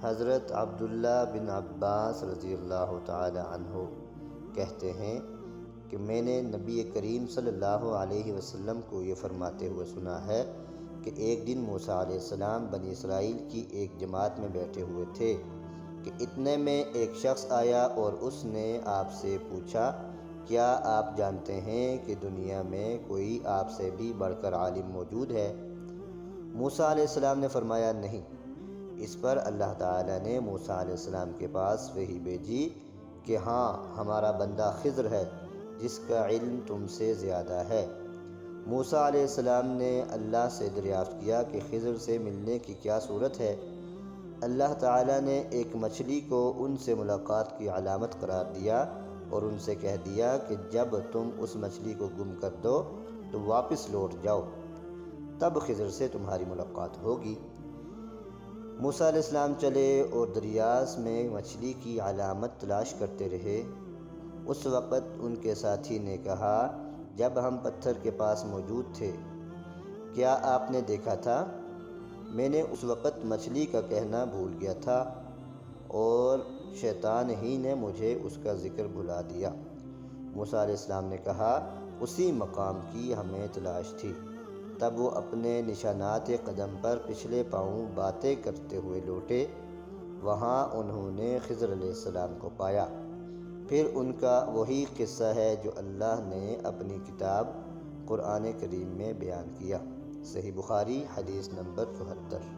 حضرت عبداللہ بن عباس رضی اللہ تعالی عنہ کہتے ہیں کہ میں نے نبی کریم صلی اللہ علیہ وسلم کو یہ فرماتے ہوئے سنا ہے کہ ایک دن موسیٰ علیہ السلام بنی اسرائیل کی ایک جماعت میں بیٹھے ہوئے تھے کہ اتنے میں ایک شخص آیا اور اس نے آپ سے پوچھا، کیا آپ جانتے ہیں کہ دنیا میں کوئی آپ سے بھی بڑھ کر عالم موجود ہے؟ موسیٰ علیہ السلام نے فرمایا، نہیں۔ اس پر اللہ تعالیٰ نے موسیٰ علیہ السلام کے پاس وحی بھیجی کہ ہاں، ہمارا بندہ خضر ہے جس کا علم تم سے زیادہ ہے۔ موسیٰ علیہ السلام نے اللہ سے دریافت کیا کہ خضر سے ملنے کی کیا صورت ہے؟ اللہ تعالیٰ نے ایک مچھلی کو ان سے ملاقات کی علامت قرار دیا اور ان سے کہہ دیا کہ جب تم اس مچھلی کو گم کر دو تو واپس لوٹ جاؤ، تب خضر سے تمہاری ملاقات ہوگی۔ موسیٰ علیہ السلام چلے اور دریا میں مچھلی کی علامت تلاش کرتے رہے۔ اس وقت ان کے ساتھی نے کہا، جب ہم پتھر کے پاس موجود تھے، کیا آپ نے دیکھا تھا؟ میں نے اس وقت مچھلی کا کہنا بھول گیا تھا اور شیطان ہی نے مجھے اس کا ذکر بھلا دیا۔ موسیٰ علیہ السلام نے کہا، اسی مقام کی ہمیں تلاش تھی۔ تب وہ اپنے نشانات قدم پر پچھلے پاؤں باتیں کرتے ہوئے لوٹے۔ وہاں انہوں نے خضر علیہ السلام کو پایا۔ پھر ان کا وہی قصہ ہے جو اللہ نے اپنی کتاب قرآن کریم میں بیان کیا۔ صحیح بخاری حدیث نمبر 74۔